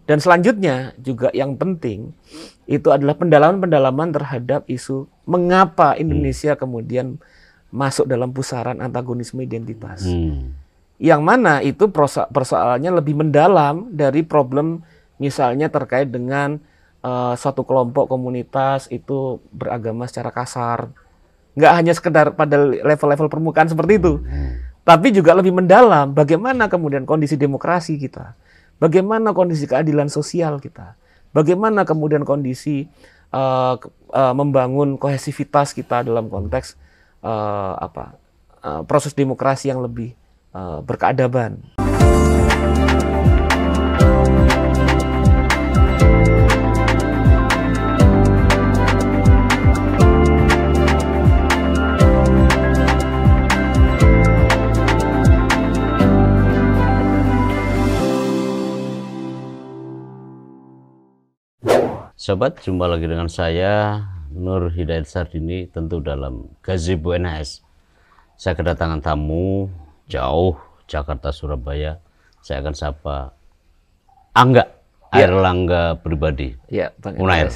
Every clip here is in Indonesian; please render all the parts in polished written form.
Dan selanjutnya juga yang penting itu adalah pendalaman-pendalaman terhadap isu mengapa Indonesia kemudian masuk dalam pusaran antagonisme identitas. Yang mana itu persoalannya lebih mendalam dari problem misalnya terkait dengan suatu kelompok komunitas itu beragama secara kasar. Nggak hanya sekedar pada level-level permukaan seperti itu. Tapi juga lebih mendalam bagaimana kemudian kondisi demokrasi kita. Bagaimana kondisi keadilan sosial kita, bagaimana kemudian kondisi membangun kohesivitas kita dalam konteks proses demokrasi yang lebih berkeadaban. Sobat, jumpa lagi dengan saya Nur Hidayat Sardini, tentu dalam Gazebo NHS. Saya kedatangan tamu jauh, Jakarta Surabaya. Saya akan sapa Angga Airlangga Pribadi. Ya, Bang Unair.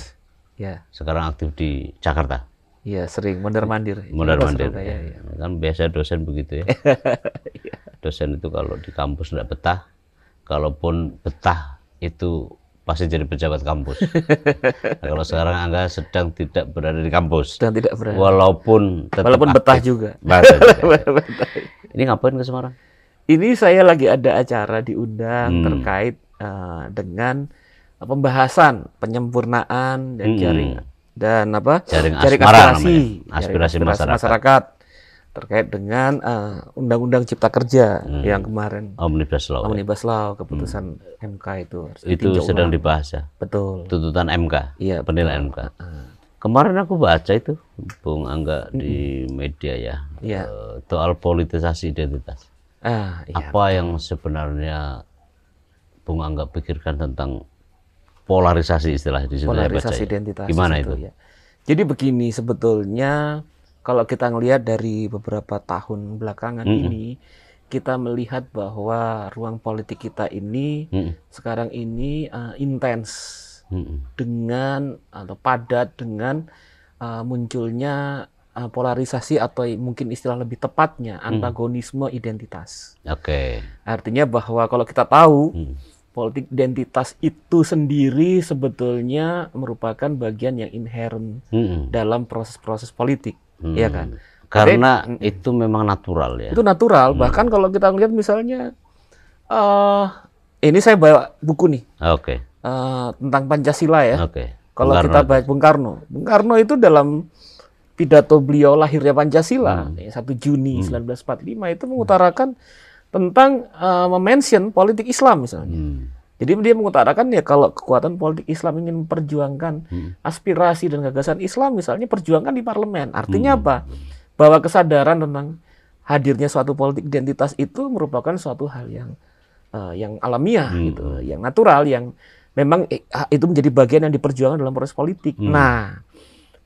Ya. Sekarang aktif di Jakarta. Iya, sering mondar-mandir. Mondar-mandir. Ya. Kan biasa dosen begitu ya. Dosen itu kalau di kampus tidak betah, kalaupun betah itu pasti jadi pejabat kampus. Nah, kalau sekarang Angga sedang tidak berada di kampus. Sedang tidak berada. Walaupun betah juga. Ini ngapain ke Semarang? Ini saya lagi ada acara diundang terkait dengan pembahasan penyempurnaan dan jaring aspirasi masyarakat terkait dengan Undang-Undang Cipta Kerja yang kemarin Omnibus Law keputusan MK itu sedang dibahas ya. Betul. Tuntutan MK. Iya, penilaian MK. Kemarin aku baca itu Bung Angga di media ya. Iya. Soal politisasi identitas. Iya. Apa yang sebenarnya Bung Angga pikirkan tentang polarisasi istilah di situ? Polarisasi identitas. Gimana itu? Ya. Jadi begini, sebetulnya kalau kita ngelihat dari beberapa tahun belakangan ini, kita melihat bahwa ruang politik kita ini sekarang ini intens dengan atau padat dengan munculnya polarisasi atau mungkin istilah lebih tepatnya antagonisme identitas. Oke. Artinya bahwa kalau kita tahu politik identitas itu sendiri sebetulnya merupakan bagian yang inherent dalam proses-proses politik. Iya kan? Karena itu memang natural ya. Itu natural. Bahkan kalau kita lihat misalnya, ini saya bawa buku nih. Oke. Tentang Pancasila ya. Oke. Kalau kita baca Bung Karno. Bung Karno itu dalam pidato beliau lahirnya Pancasila, 1 Juni 1945 itu mengutarakan tentang mention politik Islam misalnya. Jadi dia mengutarakan ya kalau kekuatan politik Islam ingin memperjuangkan aspirasi dan gagasan Islam misalnya perjuangkan di parlemen. Artinya apa? Bahwa kesadaran tentang hadirnya suatu politik identitas itu merupakan suatu hal yang alamiah gitu, yang natural, yang memang itu menjadi bagian yang diperjuangkan dalam proses politik. Nah,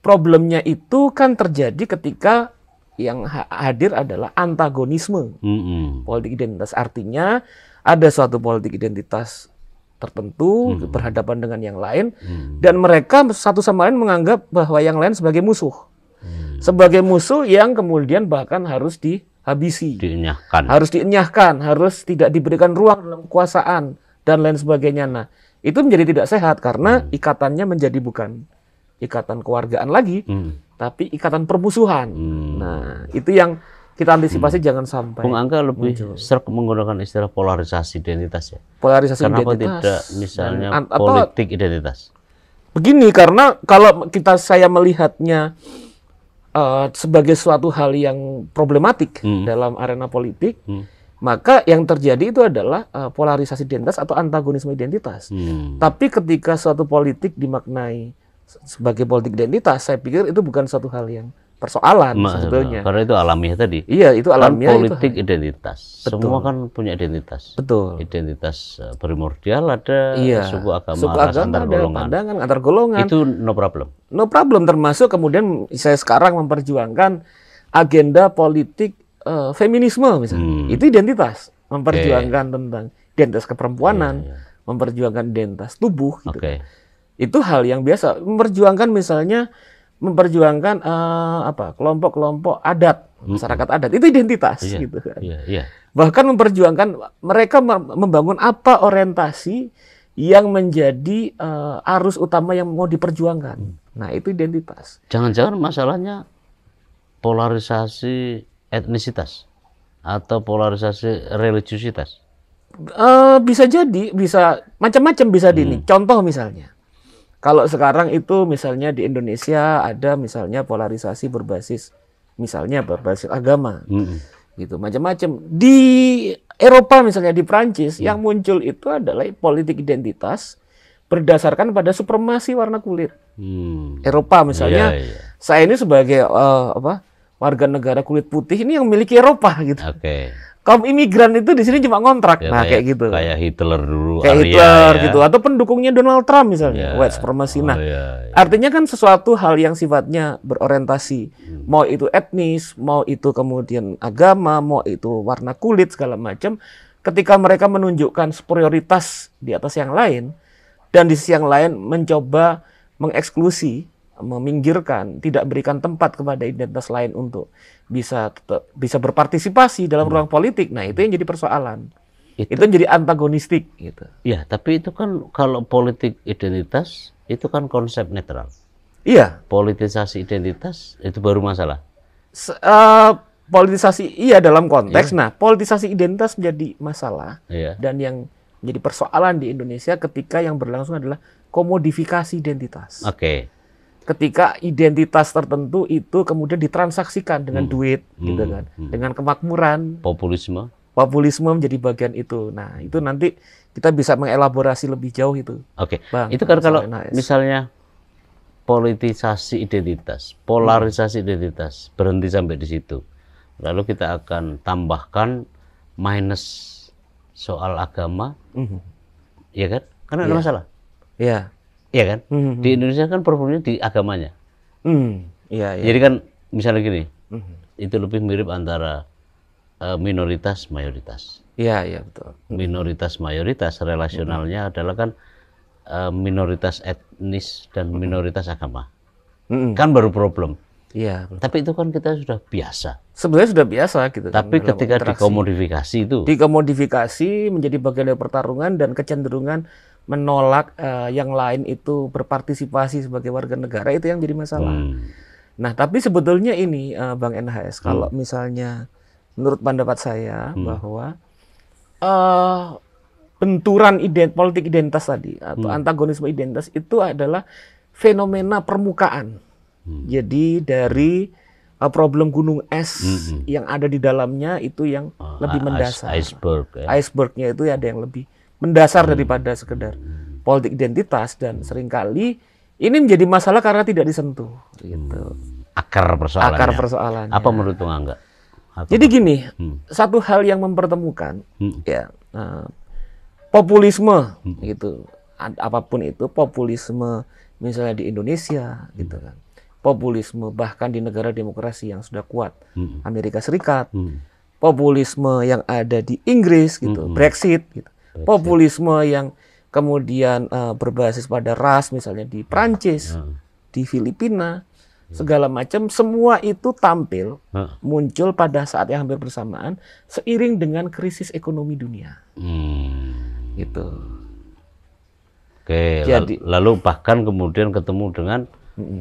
problemnya itu kan terjadi ketika yang hadir adalah antagonisme politik identitas. Artinya ada suatu politik identitas tertentu berhadapan dengan yang lain dan mereka satu sama lain menganggap bahwa yang lain sebagai musuh. Sebagai musuh yang kemudian bahkan harus dihabisi. Harus dienyahkan, harus tidak diberikan ruang dalam kekuasaan dan lain sebagainya. Nah, itu menjadi tidak sehat karena ikatannya menjadi bukan ikatan keluargaan lagi, tapi ikatan permusuhan. Nah, itu yang kita antisipasi jangan sampai. Bung Angga lebih sering menggunakan istilah polarisasi identitas ya. Polarisasi Kenapa identitas. tidak misalnya politik identitas? Begini, karena kalau saya melihatnya sebagai suatu hal yang problematik dalam arena politik, maka yang terjadi itu adalah polarisasi identitas atau antagonisme identitas. Tapi ketika suatu politik dimaknai sebagai politik identitas, saya pikir itu bukan suatu hal yang persoalan sebetulnya. Karena itu alamiah tadi. Iya, itu alamiah. Kan politik identitas. Betul. Semua kan punya identitas. Betul. Identitas primordial ada, suku agama, ras antar ada, golongan. pandangan antar golongan. Itu no problem. No problem, termasuk kemudian saya sekarang memperjuangkan agenda politik feminisme misalnya. Itu identitas, memperjuangkan tentang identitas keperempuanan. memperjuangkan identitas tubuh gitu. Oke. Itu hal yang biasa. Memperjuangkan misalnya memperjuangkan kelompok-kelompok adat, masyarakat adat, itu identitas Iya, gitu kan. iya. Bahkan memperjuangkan mereka membangun apa orientasi yang menjadi arus utama yang mau diperjuangkan. Nah, itu identitas. Jangan-jangan masalahnya polarisasi etnisitas atau polarisasi religiusitas. Bisa jadi, bisa macam-macam bisa ini. Contoh misalnya, kalau sekarang itu misalnya di Indonesia ada misalnya polarisasi berbasis agama, gitu macam-macam. Di Eropa misalnya di Prancis yang muncul itu adalah politik identitas berdasarkan pada supremasi warna kulit. Eropa misalnya, saya ini sebagai warga negara kulit putih ini yang memiliki Eropa gitu. Oke. Kaum imigran itu di sini cuma ngontrak, Ya, nah kayak gitu. Kayak Hitler dulu, Kayak Arya, Hitler ya. gitu, atau pendukungnya Donald Trump misalnya, white supremacy. Nah, artinya kan sesuatu hal yang sifatnya berorientasi, mau itu etnis, mau itu kemudian agama, mau itu warna kulit segala macam. Ketika mereka menunjukkan superioritas di atas yang lain, dan di sisi yang lain mencoba mengeksklusi, meminggirkan, tidak berikan tempat kepada identitas lain untuk bisa berpartisipasi dalam ruang politik. Nah, itu yang jadi persoalan. Itu jadi antagonistik gitu. Ya, tapi itu kan kalau politik identitas itu kan konsep netral. Iya. Politisasi identitas itu baru masalah. Politisasi iya dalam konteks. Nah, politisasi identitas menjadi masalah. Dan yang menjadi persoalan di Indonesia ketika yang berlangsung adalah komodifikasi identitas. Oke. Ketika identitas tertentu itu kemudian ditransaksikan dengan duit, gitu kan, dengan kemakmuran, populisme menjadi bagian itu. Nah, itu nanti kita bisa mengelaborasi lebih jauh itu. Oke. Bang, itu kan kalau misalnya politisasi identitas, polarisasi identitas berhenti sampai di situ, lalu kita akan tambahkan minus soal agama, ya kan? Karena ada masalah. Iya. Iya kan? Di Indonesia kan problemnya di agamanya. Iya. Jadi kan misalnya gini, itu lebih mirip antara minoritas mayoritas. Iya betul. Minoritas mayoritas relasionalnya adalah kan minoritas etnis dan minoritas agama. Kan baru problem. Iya. Tapi itu kan kita sudah biasa. Sebenarnya sudah biasa gitu. Tapi kan, ketika dikomodifikasi itu. Dikomodifikasi menjadi bagian dari pertarungan dan kecenderungan menolak yang lain itu berpartisipasi sebagai warga negara, itu yang jadi masalah. Nah, tapi sebetulnya ini Bang NHS, kalau misalnya menurut pendapat saya bahwa benturan politik identitas tadi atau antagonisme identitas itu adalah fenomena permukaan. Jadi dari problem gunung es yang ada di dalamnya itu yang lebih mendasar. Icebergnya itu ada yang lebih mendasar daripada sekedar politik identitas, dan seringkali ini menjadi masalah karena tidak disentuh. Gitu. Akar persoalannya. Apa menurut Bang Angga? Jadi gini, satu hal yang mempertemukan, populisme, gitu. Apapun itu, populisme misalnya di Indonesia, gitu kan. Populisme bahkan di negara demokrasi yang sudah kuat, Amerika Serikat, populisme yang ada di Inggris, gitu, Brexit, gitu. Populisme yang kemudian berbasis pada ras, misalnya di Prancis, di Filipina, segala macam, semua itu tampil muncul pada saat yang hampir bersamaan seiring dengan krisis ekonomi dunia. Gitu. Oke, jadi, lalu bahkan kemudian ketemu dengan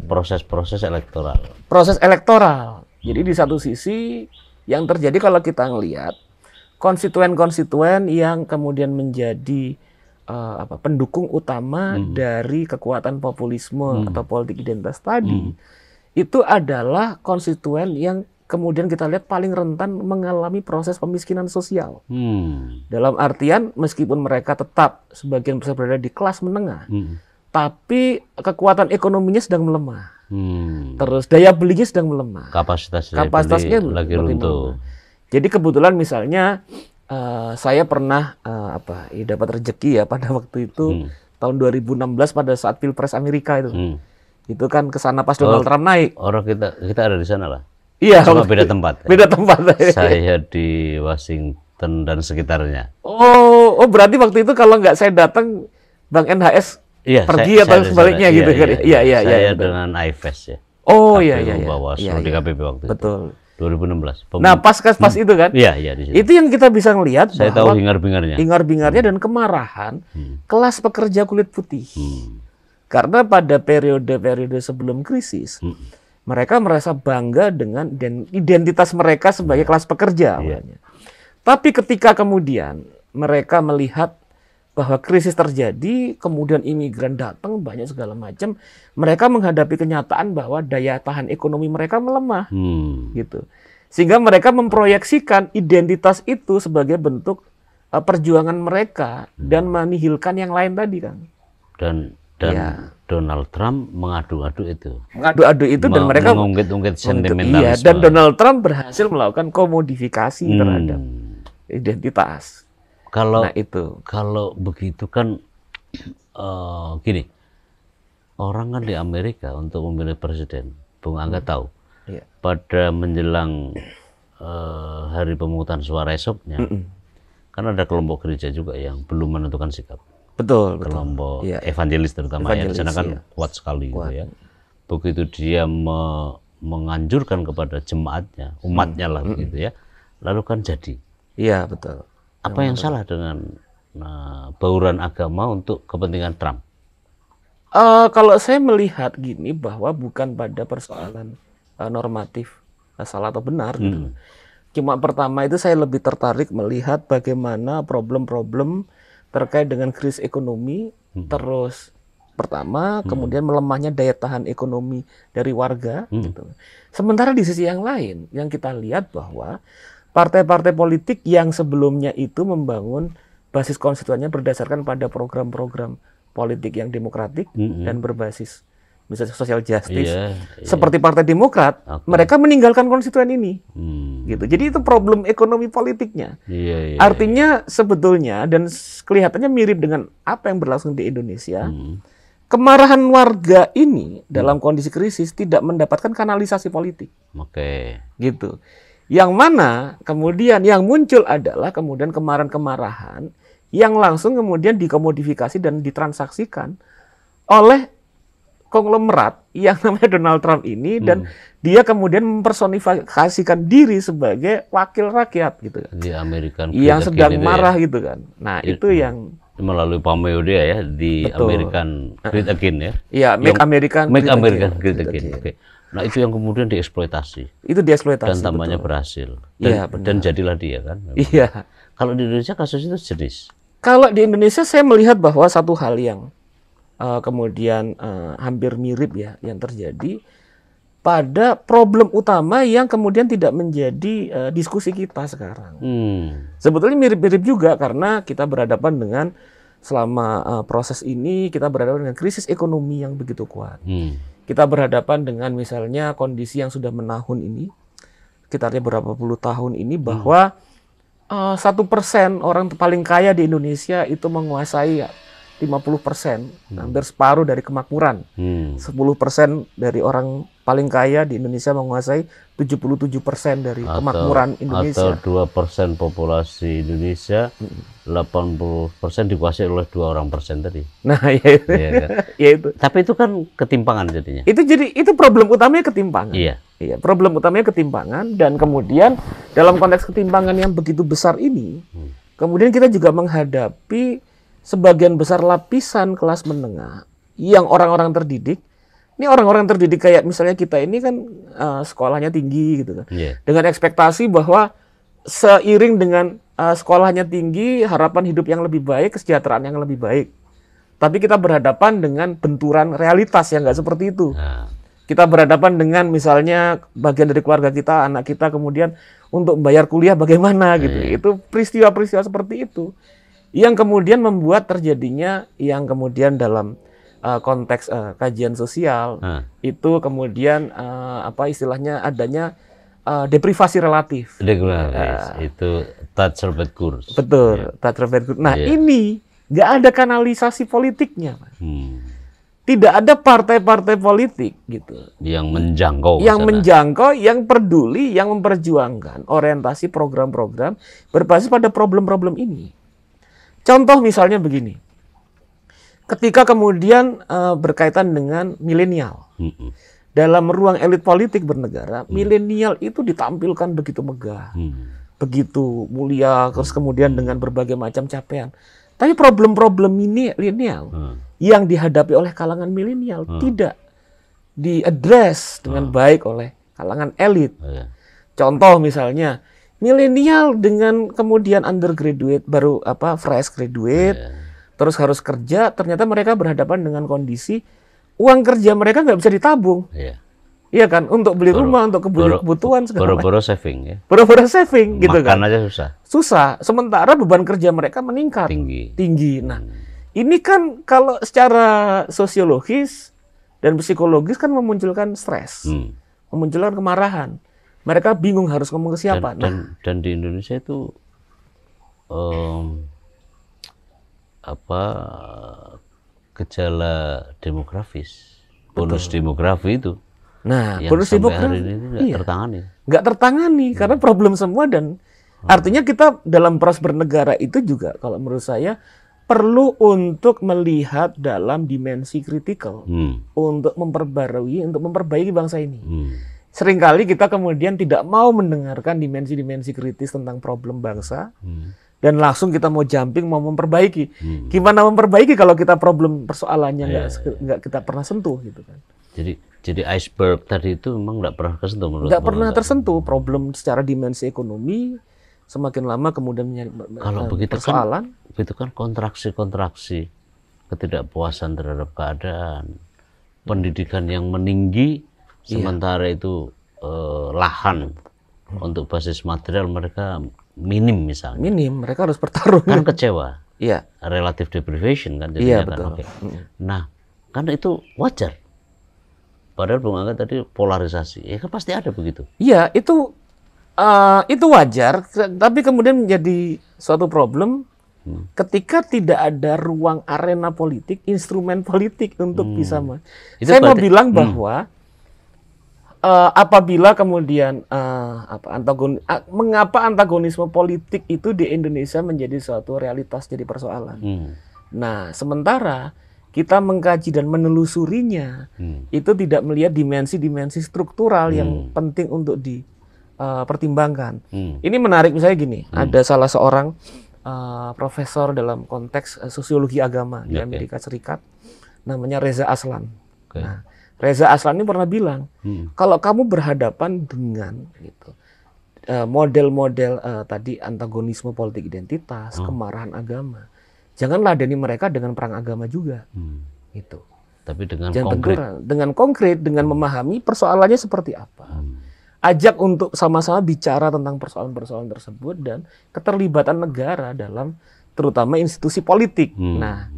proses-proses elektoral. Proses elektoral. Jadi di satu sisi yang terjadi kalau kita ngelihat konstituen-konstituen yang kemudian menjadi pendukung utama dari kekuatan populisme atau politik identitas tadi, itu adalah konstituen yang kemudian kita lihat paling rentan mengalami proses pemiskinan sosial. Dalam artian meskipun mereka tetap sebagian besar berada di kelas menengah, tapi kekuatan ekonominya sedang melemah. Terus daya belinya sedang melemah. Kapasitasnya lagi runtuh. Jadi kebetulan misalnya saya pernah dapat rezeki ya pada waktu itu tahun 2016 pada saat Pilpres Amerika itu. Itu kan kesana pas Donald Trump naik. Orang kita ada di sana lah. Iya. Cuma beda tempat. Beda tempat. Saya di Washington. Banten dan sekitarnya. Oh, berarti waktu itu kalau nggak saya datang, Bang NHS pergi atau sebaliknya gitu kan? Iya. Saya dengan IFES ya. Oh iya. Bawaslu DKPP waktu itu. Betul. 2016. Nah, pas itu kan? Iya di situ. Itu yang kita bisa ngelihat saya tahu hingar-bingarnya dan kemarahan kelas pekerja kulit putih. Karena pada periode sebelum krisis, mereka merasa bangga dengan identitas mereka sebagai kelas pekerja awalnya. Tapi ketika kemudian mereka melihat bahwa krisis terjadi, kemudian imigran datang, banyak segala macam, mereka menghadapi kenyataan bahwa daya tahan ekonomi mereka melemah, gitu. Sehingga mereka memproyeksikan identitas itu sebagai bentuk perjuangan mereka dan menihilkan yang lain tadi, kan. Dan Donald Trump mengadu-adu itu. Dan mereka mengungkit-ungkit sentimentalisme. Dan Donald Trump berhasil melakukan komodifikasi terhadap identitas. Kalau begitu kan gini, orang kan di Amerika untuk memilih presiden, Bung Angga tahu, pada menjelang hari pemungutan suara esoknya, kan ada kelompok gereja juga yang belum menentukan sikap. Betul. Kelompok evangelis terutama yang di sana kan kuat sekali gitu ya. Begitu dia menganjurkan kepada jemaatnya, umatnya lah gitu ya, lalu kan jadi. Iya betul. Apa yang salah dengan bauran agama untuk kepentingan Trump? Kalau saya melihat gini, bahwa bukan pada persoalan normatif salah atau benar gitu. Cuma pertama itu saya lebih tertarik melihat bagaimana problem-problem terkait dengan krisis ekonomi, terus pertama, kemudian melemahnya daya tahan ekonomi dari warga. Gitu. Sementara di sisi yang lain, yang kita lihat bahwa partai-partai politik yang sebelumnya itu membangun basis konstituennya berdasarkan pada program-program politik yang demokratik dan berbasis misalnya social justice, seperti Partai Demokrat, mereka meninggalkan konstituen ini, gitu. Jadi itu problem ekonomi politiknya. Artinya sebetulnya dan kelihatannya mirip dengan apa yang berlangsung di Indonesia. Kemarahan warga ini dalam kondisi krisis tidak mendapatkan kanalisasi politik, gitu. Yang mana kemudian yang muncul adalah kemudian kemarahan-kemarahan yang langsung kemudian dikomodifikasi dan ditransaksikan oleh konglomerat yang namanya Donald Trump ini, dan dia kemudian mempersonifikasikan diri sebagai wakil rakyat gitu kan. Di American yang sedang marah gitu kan. Nah, itu yang melalui Pameo dia ya di American Great Again ya. Iya, Make American Great Again. Oke. Nah, itu yang kemudian dieksploitasi. Itu dieksploitasi. Dan tampaknya berhasil. Dan jadilah dia kan. Iya. Kalau di Indonesia kasus itu jenis. Kalau di Indonesia saya melihat bahwa satu hal yang kemudian hampir mirip ya yang terjadi pada problem utama yang kemudian tidak menjadi diskusi kita sekarang. Sebetulnya mirip-mirip juga karena kita berhadapan dengan selama proses ini kita berhadapan dengan krisis ekonomi yang begitu kuat. Kita berhadapan dengan misalnya kondisi yang sudah menahun ini, sekitarnya berapa puluh tahun ini, bahwa 1% orang paling kaya di Indonesia itu menguasai 50%, hampir separuh dari kemakmuran. 10% dari orang paling kaya di Indonesia menguasai 77% dari kemakmuran Indonesia. Atau 2% populasi Indonesia, 80% dikuasai oleh 2% tadi. Nah, ya itu. Kan? Ya itu. Tapi itu kan ketimpangan jadinya. Itu problem utamanya ketimpangan. Iya, problem utamanya ketimpangan, dan kemudian dalam konteks ketimpangan yang begitu besar ini, kemudian kita juga menghadapi sebagian besar lapisan kelas menengah yang orang-orang terdidik. Ini orang-orang terdidik kayak misalnya kita ini kan sekolahnya tinggi gitu kan. Dengan ekspektasi bahwa seiring dengan sekolahnya tinggi, harapan hidup yang lebih baik, kesejahteraan yang lebih baik. Tapi kita berhadapan dengan benturan realitas yang nggak seperti itu. Kita berhadapan dengan misalnya bagian dari keluarga kita, anak kita kemudian untuk membayar kuliah bagaimana gitu. Itu peristiwa-peristiwa seperti itu yang kemudian membuat terjadinya yang kemudian dalam konteks kajian sosial itu kemudian apa istilahnya adanya deprivasi relatif. Itu Thatcher-Bed Kurs. Betul, Thatcher-Bed Kurs. Nah, ini nggak ada kanalisasi politiknya. tidak ada partai-partai politik gitu yang menjangkau, yang peduli, yang memperjuangkan orientasi program-program berbasis pada problem-problem ini. Contoh misalnya begini, ketika kemudian berkaitan dengan milenial, dalam ruang elit politik bernegara, milenial itu ditampilkan begitu megah, begitu mulia, terus kemudian dengan berbagai macam capaian. Tapi problem-problem milenial yang dihadapi oleh kalangan milenial tidak diadres dengan baik oleh kalangan elit. Contoh misalnya, milenial dengan kemudian undergraduate, baru fresh graduate, terus harus kerja, ternyata mereka berhadapan dengan kondisi uang kerja mereka nggak bisa ditabung. Iya kan, untuk beli rumah, untuk kebutuhan segala macam. Boro-boro saving ya. Boro-boro saving gitu kan. Makan aja susah. Susah. Sementara beban kerja mereka meningkat. Tinggi. Nah, ini kan kalau secara sosiologis dan psikologis kan memunculkan stres. Memunculkan kemarahan. Mereka bingung harus ngomong ke siapa. Dan di Indonesia itu gejala demografis. Bonus demografi itu. Nah, bonus demografi nggak tertangani karena problem semua, dan artinya kita dalam proses bernegara itu juga kalau menurut saya perlu untuk melihat dalam dimensi kritikal untuk memperbaiki bangsa ini. Seringkali kita kemudian tidak mau mendengarkan dimensi-dimensi kritis tentang problem bangsa dan langsung kita mau jumping, mau memperbaiki. Gimana memperbaiki kalau kita problem persoalannya nggak kita pernah sentuh gitu kan? Jadi iceberg tadi itu memang nggak pernah tersentuh menurut nggak pernah tersentuh problem secara dimensi ekonomi, semakin lama kemudian kalau begitu persoalan. Itu kan kontraksi ketidakpuasan terhadap keadaan, pendidikan yang meninggi, sementara itu lahan untuk basis material mereka minim misalnya. Minim, mereka harus bertarung. Kan kecewa. Iya. Relative deprivation kan jadinya kan. Betul. Nah, kan itu wajar. Padahal Bung Angga tadi polarisasi, ya kan pasti ada begitu. Iya, itu wajar, tapi kemudian menjadi suatu problem ketika tidak ada ruang arena politik, instrumen politik untuk bisa. Saya mau bilang bahwa apabila kemudian mengapa antagonisme politik itu di Indonesia menjadi suatu realitas, jadi persoalan. Nah, sementara kita mengkaji dan menelusurinya, itu tidak melihat dimensi-dimensi struktural yang penting untuk dipertimbangkan. Ini menarik, misalnya gini, ada salah seorang profesor dalam konteks sosiologi agama di Amerika Serikat, namanya Reza Aslan. Nah, Reza Aslan ini pernah bilang, kalau kamu berhadapan dengan model-model tadi antagonisme politik identitas, kemarahan agama, jangan ladeni mereka dengan perang agama juga, gitu. Tapi dengan konkret, dengan memahami persoalannya seperti apa. Ajak untuk sama-sama bicara tentang persoalan-persoalan tersebut dan keterlibatan negara dalam terutama institusi politik. Nah,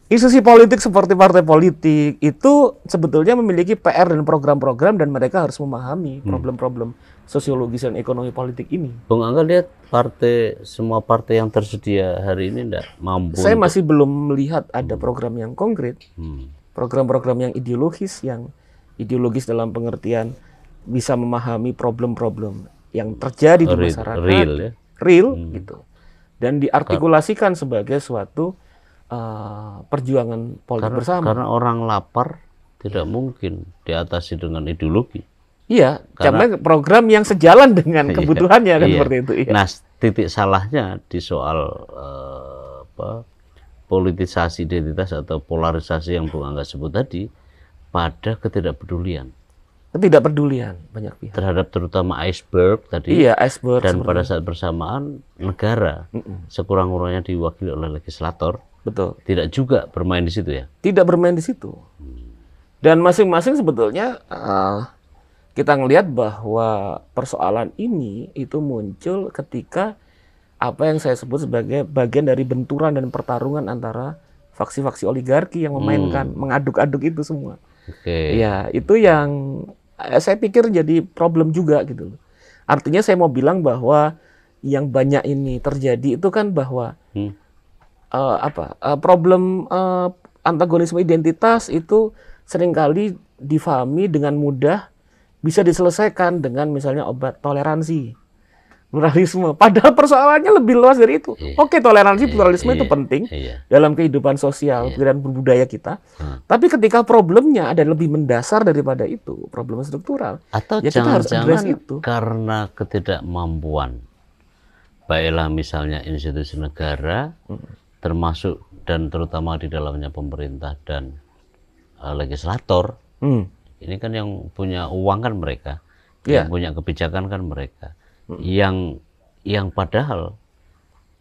institusi politik seperti partai politik itu sebetulnya memiliki PR dan program-program, dan mereka harus memahami problem-problem sosiologis dan ekonomi politik ini. Bung Angga lihat semua partai yang tersedia hari ini enggak mampu. Saya masih belum melihat ada program yang konkret, program-program yang ideologis dalam pengertian bisa memahami problem-problem yang terjadi di masyarakat, real gitu, dan diartikulasikan sebagai suatu perjuangan politik bersama. Karena orang lapar tidak mungkin diatasi dengan ideologi. Iya, karena program yang sejalan dengan kebutuhannya kan seperti itu. Iya. Nah, titik salahnya di soal politisasi identitas atau polarisasi yang Bung Angga sebut tadi, pada ketidakpedulian. Ketidakpedulian banyak pihak terhadap terutama iceberg tadi. Iya, iceberg. Dan pada saat bersamaan negara sekurang-kurangnya diwakili oleh legislator. Betul. Tidak juga bermain di situ ya? Tidak bermain di situ. Dan masing-masing sebetulnya kita ngelihat bahwa persoalan ini itu muncul ketika apa yang saya sebut sebagai bagian dari benturan dan pertarungan antara faksi-faksi oligarki yang memainkan, mengaduk-aduk itu semua. Ya, itu yang saya pikir jadi problem juga gitu. Artinya saya mau bilang bahwa yang banyak ini terjadi itu kan bahwa problem antagonisme identitas itu seringkali difahami dengan mudah bisa diselesaikan dengan misalnya obat toleransi, pluralisme. Padahal persoalannya lebih luas dari itu. Oke, toleransi, pluralisme itu penting dalam kehidupan sosial dan berbudaya kita. Tapi ketika problemnya ada lebih mendasar daripada itu, problem struktural. Atau ya kita harus address jangan-jangan itu. karena ketidakmampuan, baiklah misalnya institusi negara, termasuk dan terutama di dalamnya pemerintah dan legislator, ini kan yang punya uang kan mereka, yang punya kebijakan kan mereka. Yang padahal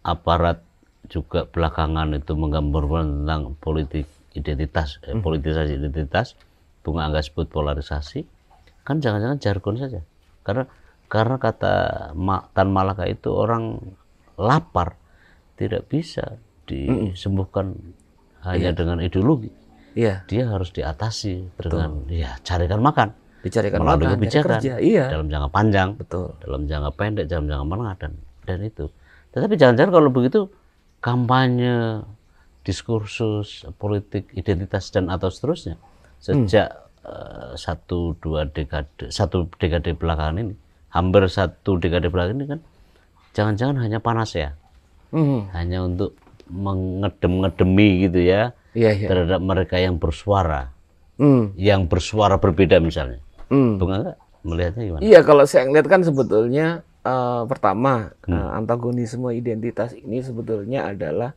aparat juga belakangan itu menggambarkan tentang politik identitas, politisasi identitas, Bung Angga sebut polarisasi, kan jangan-jangan jargon saja. Karena kata Tan Malaka itu orang lapar tidak bisa disembuhkan hanya dengan ideologi. Dia harus diatasi dengan carikan makan. Dicarikan melalui makan, kebijakan kerja, dalam jangka panjang, dalam jangka pendek, dalam jangka menengah dan itu. Tetapi jangan-jangan kalau begitu kampanye, diskursus, politik, identitas dan atau seterusnya sejak satu dekade belakangan ini, hampir satu dekade belakangan ini kan jangan-jangan hanya panas ya, hanya untuk mengedem-ngedemi gitu ya, terhadap mereka yang bersuara, yang bersuara berbeda misalnya. Bung Angga melihatnya gimana? Iya, kalau saya ngeliat kan sebetulnya pertama antagonisme identitas ini sebetulnya adalah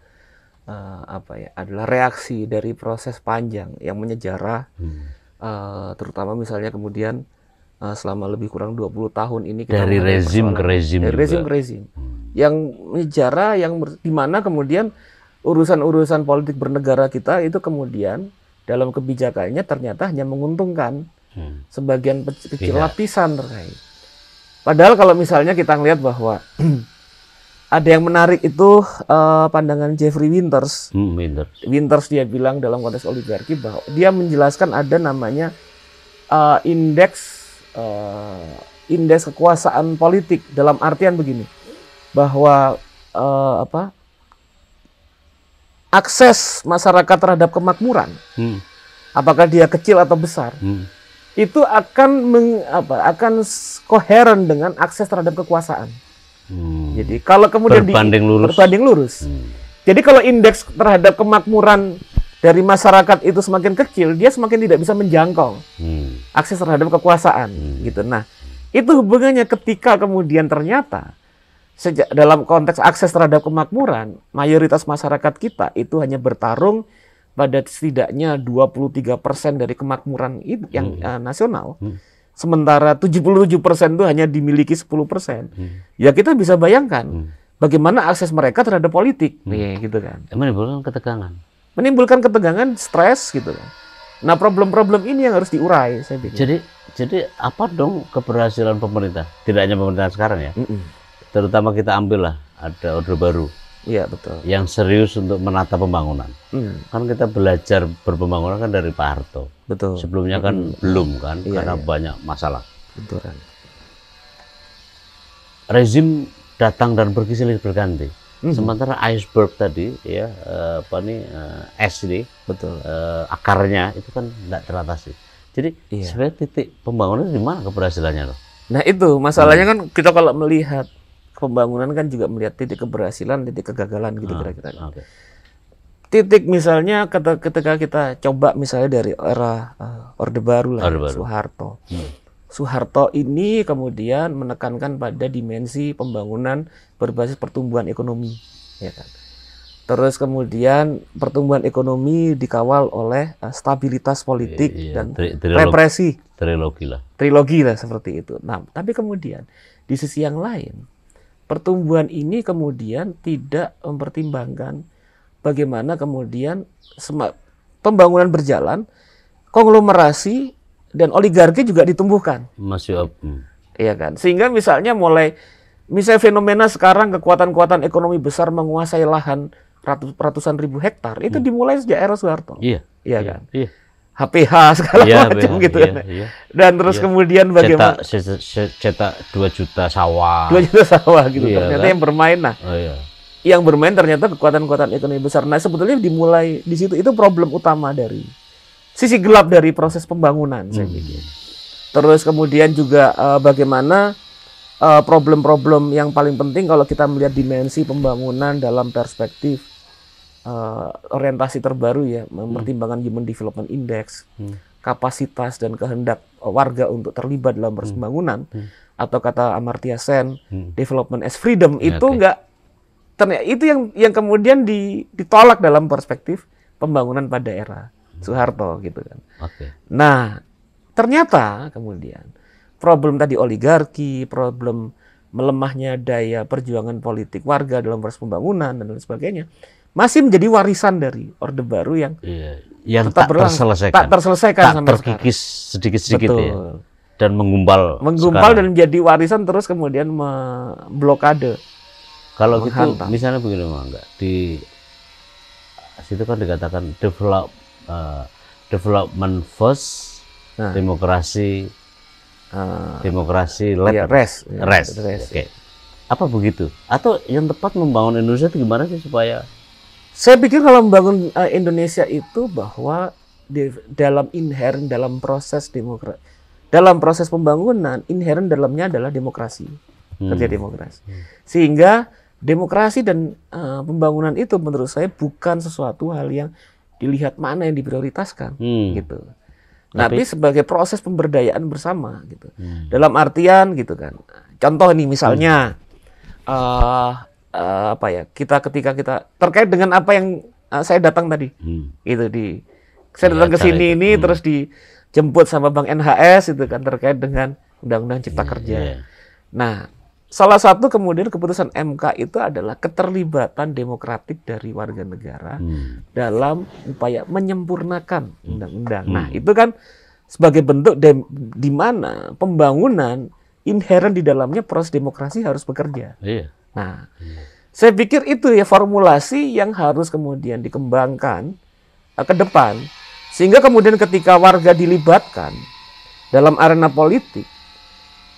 adalah reaksi dari proses panjang yang menyejarah, terutama misalnya kemudian selama lebih kurang 20 tahun ini kita dari rezim ke rezim, dari rezim ke rezim, yang menyejarah, yang di mana kemudian urusan-urusan politik bernegara kita itu kemudian dalam kebijakannya ternyata hanya menguntungkan sebagian kecil lapisan terkait. Padahal kalau misalnya kita ngelihat bahwa ada yang menarik itu pandangan Jeffrey Winters. Winters dia bilang dalam konteks oligarki bahwa dia menjelaskan ada namanya indeks kekuasaan politik, dalam artian begini, bahwa akses masyarakat terhadap kemakmuran, apakah dia kecil atau besar, itu akan koheren dengan akses terhadap kekuasaan. Jadi kalau kemudian berbanding lurus. Jadi kalau indeks terhadap kemakmuran dari masyarakat itu semakin kecil, dia semakin tidak bisa menjangkau akses terhadap kekuasaan. Gitu. Nah, itu hubungannya ketika kemudian ternyata dalam konteks akses terhadap kemakmuran, mayoritas masyarakat kita itu hanya bertarung pada setidaknya 23% dari kemakmuran itu yang nasional. Sementara 77% itu hanya dimiliki 10%. Ya kita bisa bayangkan bagaimana akses mereka terhadap politik, gitu kan. Menimbulkan ketegangan. Menimbulkan ketegangan, stres gitu kan. Nah, problem-problem ini yang harus diurai, saya pikir. Jadi apa dong keberhasilan pemerintah? Tidak hanya pemerintah sekarang ya. Terutama kita ambil lah, ada Orde Baru. Iya, betul. Yang serius untuk menata pembangunan. Kan kita belajar berpembangunan kan dari Pak Harto. Betul. Sebelumnya kan belum kan, karena banyak masalah. Betul kan. Rezim datang dan pergi silih berganti. Sementara iceberg tadi ya, es ini, betul. Akarnya itu kan tidak teratasi. Jadi sebenarnya titik pembangunan di mana keberhasilannya loh? Nah itu masalahnya kan, kita kalau melihat pembangunan kan juga melihat titik keberhasilan, titik kegagalan gitu kira-kira. Titik misalnya ketika kita coba misalnya dari era Orde Baru lah, Soeharto. Soeharto ini kemudian menekankan pada dimensi pembangunan berbasis pertumbuhan ekonomi, ya kan. Terus kemudian pertumbuhan ekonomi dikawal oleh stabilitas politik dan represi. Trilogi lah seperti itu. Nah, tapi kemudian di sisi yang lain, pertumbuhan ini kemudian tidak mempertimbangkan bagaimana kemudian pembangunan berjalan, konglomerasi dan oligarki juga ditumbuhkan. Iya kan? Sehingga misalnya fenomena sekarang kekuatan-kekuatan ekonomi besar menguasai lahan ratusan ribu hektar, itu dimulai sejak era Soeharto. Iya kan? HPH segala macam gitu kan. Dan terus kemudian bagaimana cetak 2 juta sawah. 2 juta sawah gitu. Ternyata kan yang bermain yang bermain ternyata kekuatan-kekuatan ekonomi besar. Nah, sebetulnya dimulai di situ, itu problem utama dari sisi gelap dari proses pembangunan, saya pikir. Terus kemudian juga bagaimana problem-problem yang paling penting kalau kita melihat dimensi pembangunan dalam perspektif orientasi terbaru ya, mempertimbangkan Human Development Index, kapasitas dan kehendak warga untuk terlibat dalam proses pembangunan, atau kata Amartya Sen, development as freedom, itu enggak. Ternyata itu yang kemudian ditolak dalam perspektif pembangunan pada era Soeharto gitu kan. Nah, ternyata kemudian problem tadi oligarki, problem melemahnya daya perjuangan politik warga dalam proses pembangunan dan lain sebagainya masih menjadi warisan dari Orde Baru yang tetap terselesaikan, tak terkikis sedikit-sedikit ya, dan menggumpal dan menjadi warisan, terus kemudian memblokade. Kalau gitu misalnya begini Mangga, di situ kan dikatakan development first, demokrasi led, rest. Okay. Apa begitu? Atau yang tepat membangun Indonesia itu gimana sih supaya? Saya pikir kalau membangun Indonesia itu bahwa dalam proses pembangunan inherent dalamnya adalah demokrasi, kerja demokrasi, sehingga demokrasi dan pembangunan itu menurut saya bukan sesuatu hal yang dilihat mana yang diprioritaskan, gitu. Tapi sebagai proses pemberdayaan bersama, gitu. Dalam artian, gitu kan. Contoh nih, misalnya apa ya? Ketika kita terkait dengan apa yang saya datang tadi, gitu saya datang ke sini ini terus dijemput sama Bang NHS, itu kan terkait dengan Undang-Undang Cipta Kerja. Nah. Salah satu kemudian keputusan MK itu adalah keterlibatan demokratik dari warga negara dalam upaya menyempurnakan undang-undang. Nah, itu kan sebagai bentuk di mana pembangunan inherent di dalamnya proses demokrasi harus bekerja. Nah, saya pikir itu ya formulasi yang harus kemudian dikembangkan ke depan, sehingga kemudian ketika warga dilibatkan dalam arena politik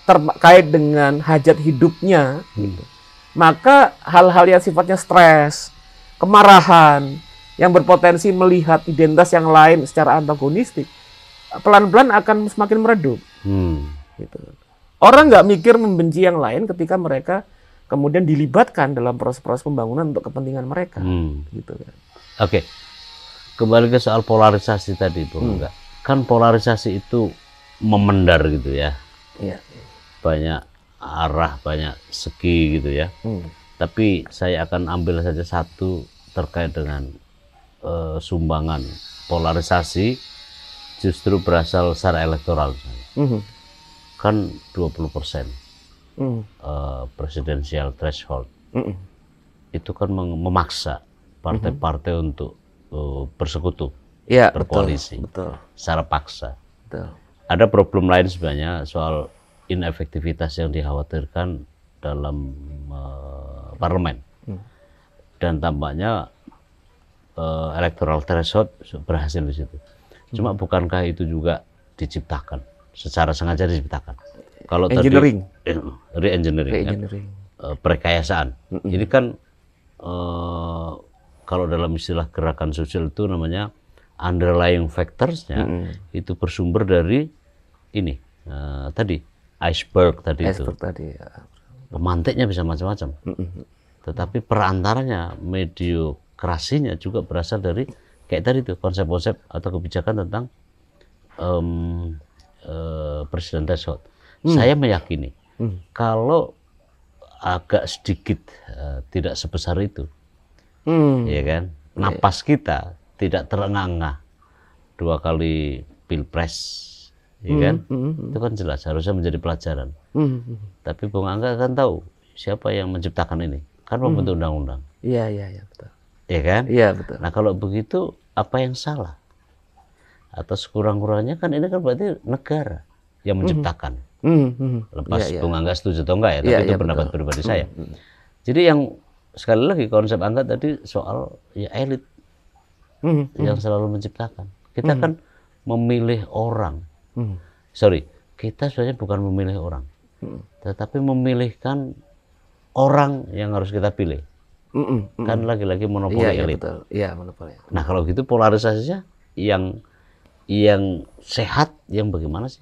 terkait dengan hajat hidupnya, gitu, maka hal-hal yang sifatnya stres, kemarahan, yang berpotensi melihat identitas yang lain secara antagonistik, pelan-pelan akan semakin meredup. Gitu. Orang nggak mikir membenci yang lain ketika mereka kemudian dilibatkan dalam proses-proses pembangunan untuk kepentingan mereka. Gitu kan. Oke, kembali ke soal polarisasi tadi, Bung. Kan polarisasi itu memendar gitu ya. Banyak arah, banyak segi gitu ya. Tapi saya akan ambil saja satu terkait dengan sumbangan polarisasi justru berasal secara elektoral. Kan 20% presidensial threshold. Itu kan memaksa partai-partai untuk bersekutu, berkoalisi secara paksa. Ada problem lain sebenarnya soal inefektivitas yang dikhawatirkan dalam parlemen, dan tampaknya electoral threshold berhasil di situ. Cuma bukankah itu juga diciptakan secara sengaja diciptakan? Kalau engineering, re-engineering, perkayasaan. Jadi kan kalau dalam istilah gerakan sosial itu namanya underlying factors-nya itu bersumber dari ini tadi. Iceberg tadi. Pemantiknya bisa macam-macam. Tetapi perantaranya, mediokrasinya juga berasal dari kayak tadi tuh konsep-konsep atau kebijakan tentang presiden threshold. Saya meyakini kalau agak sedikit tidak sebesar itu, ya kan, napas kita tidak terengah-engah 2 kali pilpres. Ya kan? Itu kan jelas harusnya menjadi pelajaran. Tapi Bung Angga kan tahu siapa yang menciptakan ini, kan pembentuk undang-undang. Iya betul. Ya kan? Iya betul. Nah kalau begitu apa yang salah? Atau sekurang-kurangnya kan ini kan berarti negara yang menciptakan. Lepas Bung Angga setuju atau enggak ya, tapi itu pendapat pribadi saya. Jadi yang sekali lagi konsep Angga tadi soal ya elit yang selalu menciptakan. Kita kan memilih orang. Kita sebenarnya bukan memilih orang, tetapi memilihkan orang yang harus kita pilih. Kan lagi-lagi monopoli Iya, elit. betul. Iya, monopoli. Nah, kalau gitu polarisasinya yang sehat yang bagaimana sih?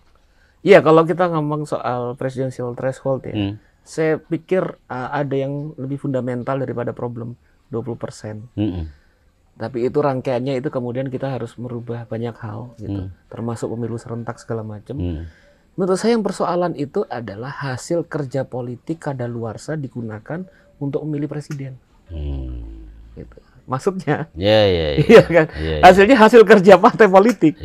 Iya, kalau kita ngomong soal presidential threshold ya, saya pikir ada yang lebih fundamental daripada problem 20%. Tapi itu rangkaiannya itu kemudian kita harus merubah banyak hal gitu, termasuk pemilu serentak segala macam. Menurut saya yang persoalan itu adalah hasil kerja politik kadaluarsa digunakan untuk memilih presiden. Gitu. Maksudnya, iya kan? Hasilnya hasil kerja partai politik.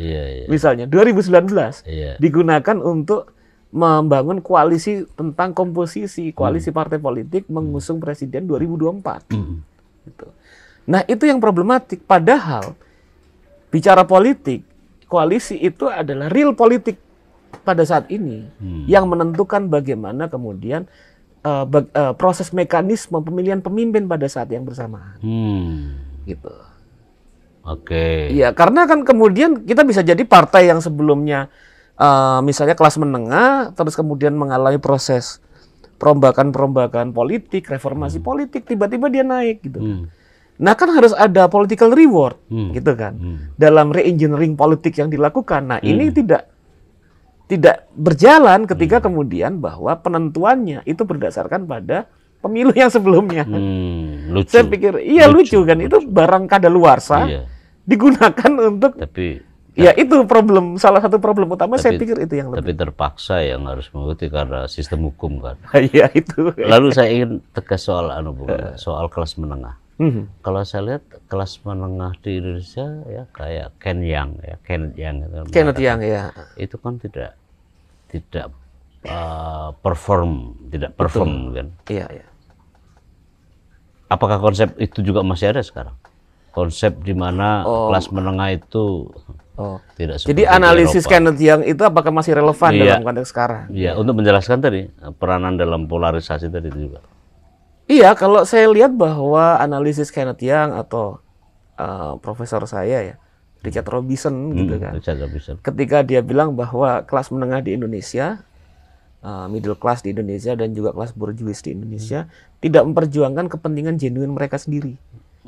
Misalnya 2019 digunakan untuk membangun koalisi tentang komposisi koalisi partai politik mengusung presiden 2024. Gitu. Nah, itu yang problematik. Padahal bicara politik, koalisi itu adalah real politik pada saat ini yang menentukan bagaimana kemudian proses mekanisme pemilihan pemimpin pada saat yang bersamaan. Gitu. Oke. Iya, karena kan kemudian kita bisa jadi partai yang sebelumnya misalnya kelas menengah, terus kemudian mengalami proses perombakan politik, reformasi politik, tiba-tiba dia naik gitu. Nah, kan harus ada political reward gitu kan. Dalam re-engineering politik yang dilakukan. Nah, ini tidak berjalan ketika kemudian bahwa penentuannya itu berdasarkan pada pemilu yang sebelumnya. Lucu. Saya pikir lucu kan, itu barang kadaluarsa digunakan untuk ya itu salah satu problem utama. Saya pikir itu yang tapi terpaksa yang harus mengikuti karena sistem hukum kan. Iya itu. Lalu saya ingin tegas soal soal kelas menengah. Kalau saya lihat kelas menengah di Indonesia ya kayak Kenneth Young itu kan tidak perform kan. Iya. Apakah konsep itu juga masih ada sekarang? Konsep di mana kelas menengah itu tidak seperti jadi analisis Kenneth Young itu apakah masih relevan dalam konteks sekarang? Iya, untuk menjelaskan tadi peranan dalam polarisasi tadi itu juga. Iya, kalau saya lihat bahwa analisis Kenneth Young atau profesor saya ya, Richard Robinson gitu kan. Ketika dia bilang bahwa kelas menengah di Indonesia, middle class di Indonesia dan juga kelas bourgeois di Indonesia tidak memperjuangkan kepentingan genuine mereka sendiri.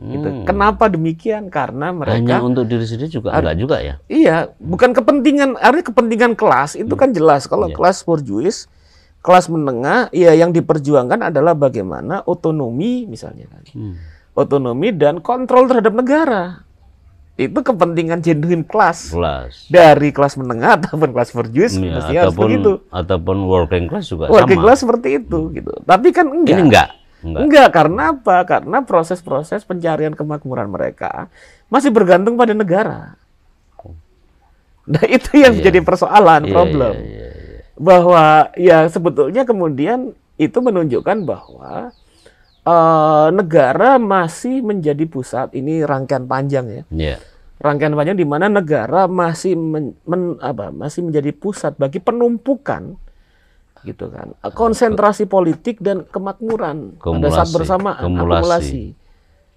Gitu. Kenapa demikian? Karena mereka hanya untuk diri sendiri juga enggak juga ya? Iya, bukan kepentingan, artinya kepentingan kelas itu kan jelas. Kalau kelas bourgeois, kelas menengah, ya yang diperjuangkan adalah bagaimana otonomi misalnya kan. Otonomi dan kontrol terhadap negara. Itu kepentingan genuine kelas. Dari kelas menengah ataupun kelas bourgeois mestinya harus begitu. Ataupun working class juga working sama. Class seperti itu gitu. Tapi kan enggak. Ini enggak, karena apa? Karena proses-proses pencarian kemakmuran mereka masih bergantung pada negara. Nah, itu yang menjadi persoalan, problem. Bahwa ya sebetulnya kemudian itu menunjukkan bahwa negara masih menjadi pusat, ini rangkaian panjang ya. Rangkaian panjang di mana negara masih masih menjadi pusat bagi penumpukan gitu kan. Konsentrasi politik dan kemakmuran pada saat bersamaan, akumulasi.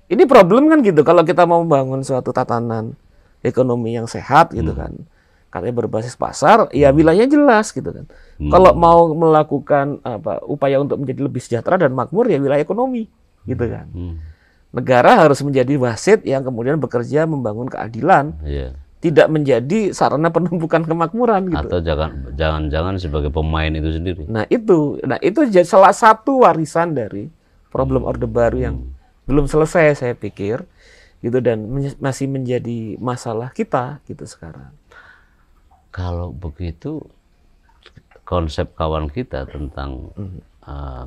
Ini problem kan gitu kalau kita mau membangun suatu tatanan ekonomi yang sehat gitu kan. Katanya berbasis pasar, ya wilayahnya jelas gitu kan. Kalau mau melakukan upaya untuk menjadi lebih sejahtera dan makmur, ya wilayah ekonomi gitu kan. Negara harus menjadi wasit yang kemudian bekerja membangun keadilan, tidak menjadi sarana penumpukan kemakmuran gitu. Atau jangan-jangan sebagai pemain itu sendiri. Nah itu salah satu warisan dari problem Orde Baru yang belum selesai saya pikir gitu, dan masih menjadi masalah kita gitu sekarang. Kalau begitu, konsep kawan kita tentang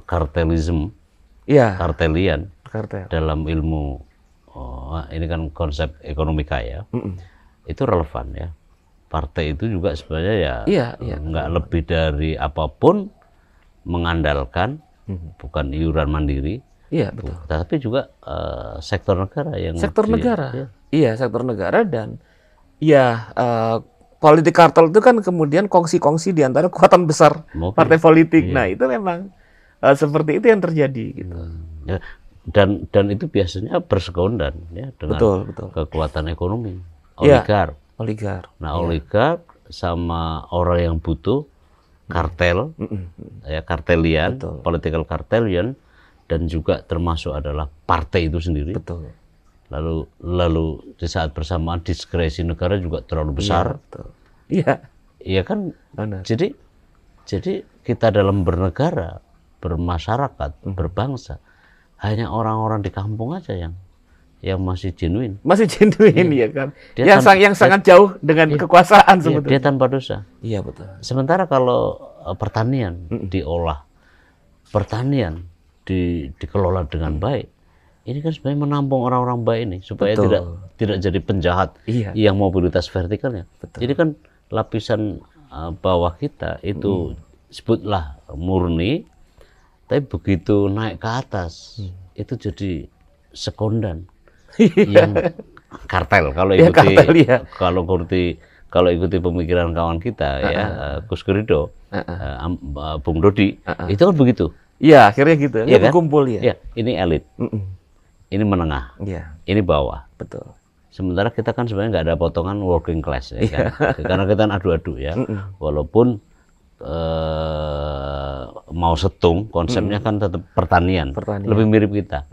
kartelisme, kartelian dalam ilmu, ini kan konsep ekonomi kaya, itu relevan ya. Partai itu juga sebenarnya nggak lebih dari apapun mengandalkan bukan iuran mandiri, betul. Tapi juga sektor negara yang sektor negara dan politik kartel itu kan kemudian kongsi-kongsi di antara kekuatan besar partai politik. Nah, itu memang seperti itu yang terjadi gitu. Dan itu biasanya bersekundan ya dengan kekuatan ekonomi. Oligark. Nah, oligark sama orang yang butuh kartel, kartelian, political kartelian, dan juga termasuk adalah partai itu sendiri. Betul. Lalu di saat bersamaan diskresi negara juga terlalu besar. Iya, betul. Iya. Iya kan? Benar. Jadi kita dalam bernegara, bermasyarakat, berbangsa, hanya orang-orang di kampung aja yang masih genuine. Masih genuine ya kan. Dia Yang sangat jauh dengan kekuasaan sebetulnya. Dia tanpa dosa. Iya, betul. Sementara kalau pertanian diolah, pertanian dikelola dengan baik, ini kan sebenarnya menampung orang-orang baik ini supaya tidak jadi penjahat yang mobilitas vertikalnya. Jadi kan lapisan bawah kita itu sebutlah murni, tapi begitu naik ke atas itu jadi sekondan yang kartel. Kalau ikuti pemikiran kawan kita Gus Gerido, Bung Dodi, itu kan begitu. Iya, akhirnya gitu. Iya kan? Berkumpul ya. Ya, ini elit, ini menengah, ini bawah. Betul. Sementara kita kan sebenarnya nggak ada potongan working class, ya kan? Karena kita adu-adu ya. Walaupun mau setung, konsepnya kan tetap pertanian. Lebih mirip kita,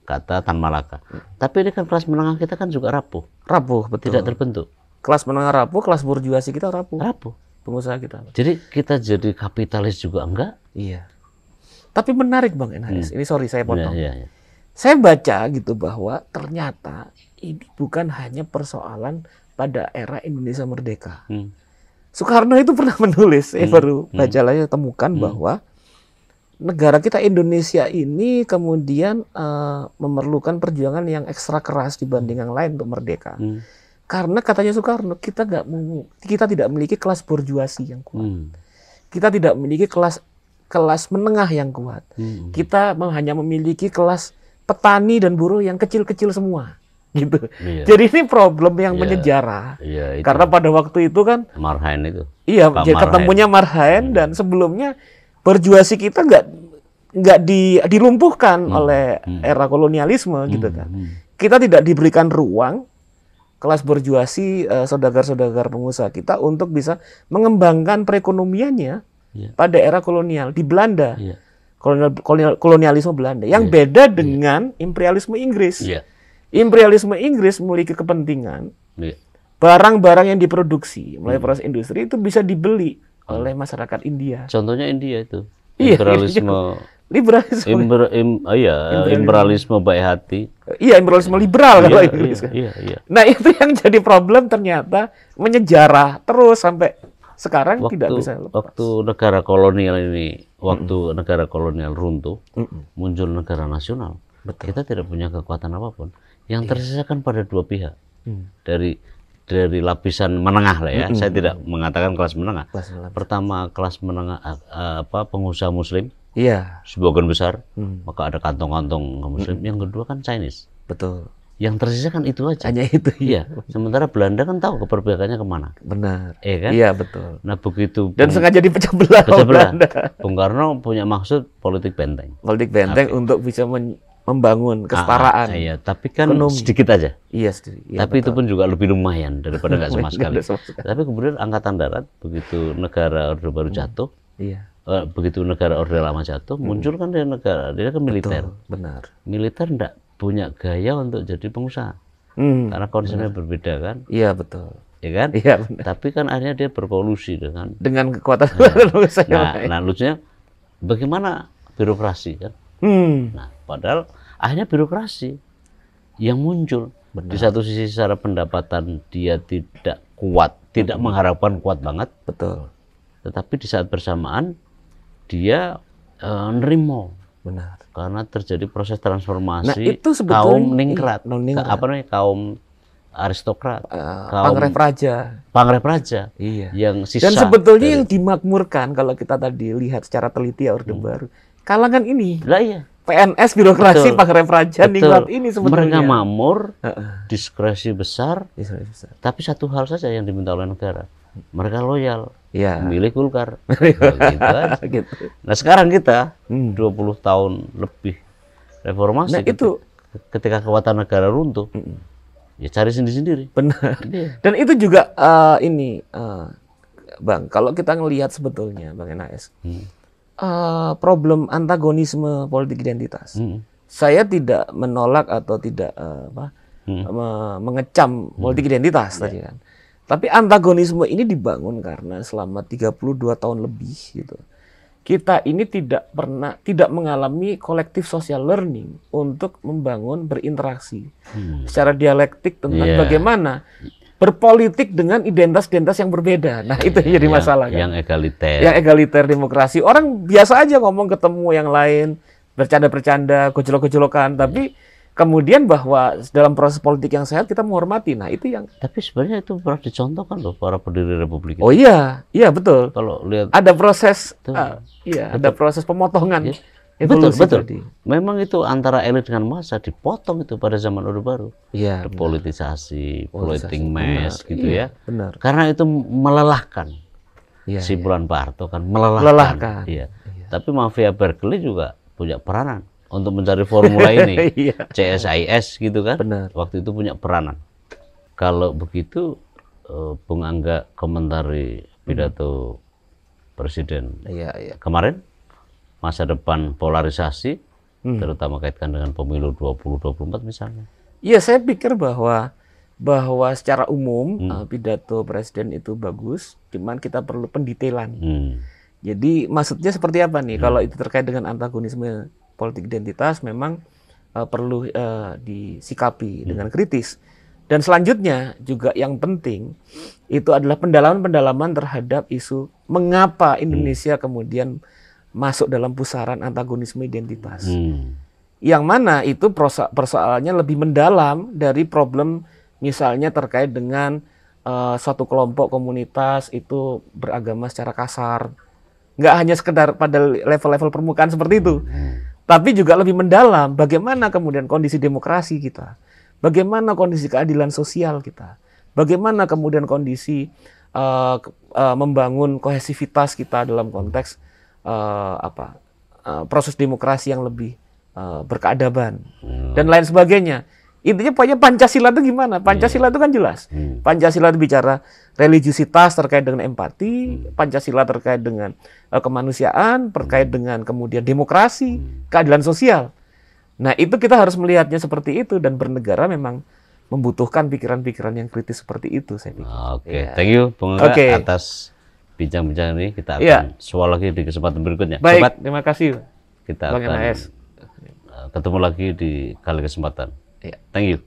kata Tan Malaka. Tapi ini kan kelas menengah kita kan juga rapuh. Rapuh, betul. Tidak terbentuk. Kelas menengah rapuh, kelas burjuasi kita rapuh. Rapuh. Pengusaha kita. Jadi kita jadi kapitalis juga enggak? Iya. Tapi menarik Bang NHS. Ini sorry saya potong. Iya. Saya baca gitu bahwa ternyata ini bukan hanya persoalan pada era Indonesia merdeka. Soekarno itu pernah menulis, saya baru baca lagi temukan bahwa negara kita Indonesia ini kemudian memerlukan perjuangan yang ekstra keras dibanding yang lain untuk merdeka. Karena katanya Soekarno, kita tidak memiliki kelas burjuasi yang kuat. Kita tidak memiliki kelas menengah yang kuat. Kita hanya memiliki kelas petani dan buruh yang kecil-kecil semua. Gitu. Jadi ini problem yang menyejarah. Karena pada waktu itu kan Marhaen itu. Iya, jadi ketemunya Marhaen dan sebelumnya burjuasi kita nggak dilumpuhkan oleh era kolonialisme gitu kan. Kita tidak diberikan ruang kelas burjuasi, saudagar-saudagar pengusaha kita untuk bisa mengembangkan perekonomiannya pada era kolonial di Belanda. Kolonialisme Belanda yang beda dengan imperialisme Inggris. Imperialisme Inggris memiliki kepentingan barang-barang yang diproduksi melalui proses industri itu bisa dibeli oleh masyarakat India. Contohnya India itu. Imperialisme imperialisme baik hati. Iya, imperialisme liberal kalau Inggris. Nah, itu yang jadi problem ternyata menyejarah terus sampai sekarang tidak bisa lepas. Waktu negara kolonial ini, negara kolonial runtuh, muncul negara nasional. Kita tidak punya kekuatan apapun. Yang tersisakan pada dua pihak. Dari lapisan menengah lah ya. Saya tidak mengatakan kelas menengah. Pertama kelas menengah pengusaha Muslim. Iya. Sebagian besar. Maka ada kantong-kantong Muslim. Yang kedua kan Chinese. Betul. Yang tersisa kan itu aja. Hanya itu. Iya. Sementara Belanda kan tahu keperpihakannya kemana. Benar. Iya kan? Iya, betul. Nah begitu. Dan sengaja dipecah belah Belanda. Bung Karno punya maksud politik benteng. Politik benteng untuk bisa membangun kesetaraan. Iya, tapi kan sedikit aja. Iya, sedikit. Iya, tapi betul. Itu pun juga lebih lumayan daripada nggak sama sekali. Tapi kemudian Angkatan Darat, begitu negara Orde Baru jatuh, begitu negara Orde Lama jatuh, muncul kan dia kan militer. Betul, benar. Militer enggak punya gaya untuk jadi pengusaha. Karena konsepnya berbeda kan. Iya, betul. Ya kan? Iya, benar. Tapi kan akhirnya dia berkolusi dengan kekuatan nah, lucunya bagaimana birokrasi kan? Nah, padahal akhirnya birokrasi yang muncul. Di satu sisi secara pendapatan dia tidak kuat, tidak mengharapkan kuat banget. Betul. Tetapi di saat bersamaan dia nerimo. Benar. Karena terjadi proses transformasi. Nah, itu sebetulnya kaum ningrat. Kaum aristokrat, pangreh praja, yang sisa. Dan sebetulnya yang dimakmurkan kalau kita tadi lihat secara teliti Orde Baru, kalangan ini. Lah iya. PNS, birokrasi, pangreh praja, ningrat ini sebetulnya. Mereka makmur, diskresi besar, tapi satu hal saja yang diminta oleh negara. Mereka loyal, memilih Golkar. Gitu. Nah sekarang kita 20 tahun lebih reformasi, ketika kekuatan negara runtuh, ya cari sendiri-sendiri. Benar. Dan itu juga Bang, kalau kita ngelihat sebetulnya Bang NHS, problem antagonisme politik identitas. Saya tidak menolak atau tidak mengecam politik identitas tadi kan. Tapi antagonisme ini dibangun karena selama 32 tahun lebih gitu. Kita ini tidak mengalami collective social learning untuk membangun berinteraksi secara dialektik tentang bagaimana berpolitik dengan identitas-identitas yang berbeda. Nah, itu yang jadi masalah kan. Yang egaliter. Yang egaliter demokrasi. Orang biasa aja ngomong ketemu yang lain, bercanda-bercanda, gojlok-gojlokan, tapi kemudian bahwa dalam proses politik yang sehat kita menghormati. Nah, itu yang... Tapi sebenarnya itu pernah dicontohkan loh para pendiri Republik. Oh iya, iya betul. Kalau lihat ada proses, ada proses pemotongan. Betul. Tadi. Memang itu antara elit dengan massa dipotong itu pada zaman Orde Baru. Iya. Politisasi, politing mass gitu ya. Benar. Karena itu melelahkan. Simpulan Pak Harto kan melelahkan. Iya. Tapi mafia Berkeley juga punya peranan untuk mencari formula ini. CSIS gitu kan. Benar. Waktu itu punya peranan. Kalau begitu Bung Angga komentari pidato Presiden kemarin, masa depan polarisasi, terutama kaitkan dengan pemilu 2024 misalnya. Iya, saya pikir bahwa secara umum pidato Presiden itu bagus, cuman kita perlu pendetailan. Jadi maksudnya seperti apa nih? Kalau itu terkait dengan antagonisme politik identitas, memang perlu disikapi dengan kritis. Dan selanjutnya juga yang penting itu adalah pendalaman-pendalaman terhadap isu mengapa Indonesia kemudian masuk dalam pusaran antagonisme identitas. Yang mana itu persoalannya lebih mendalam dari problem misalnya terkait dengan suatu kelompok komunitas itu beragama secara kasar. Nggak hanya sekedar pada level-level permukaan seperti itu. Tapi juga lebih mendalam bagaimana kemudian kondisi demokrasi kita. Bagaimana kondisi keadilan sosial kita. Bagaimana kemudian kondisi membangun kohesivitas kita dalam konteks proses demokrasi yang lebih berkeadaban dan lain sebagainya. Intinya pokoknya Pancasila itu gimana? Pancasila itu kan jelas. Pancasila itu bicara religiusitas terkait dengan empati, Pancasila terkait dengan kemanusiaan, terkait dengan kemudian demokrasi, keadilan sosial. Nah, itu kita harus melihatnya seperti itu, dan bernegara memang membutuhkan pikiran-pikiran yang kritis seperti itu, saya pikir. Oke, thank you Bung Angga atas bincang-bincang ini. Kita akan soal lagi di kesempatan berikutnya. Baik, Sobat, terima kasih. Kita akan ketemu lagi di kali kesempatan. Thank you.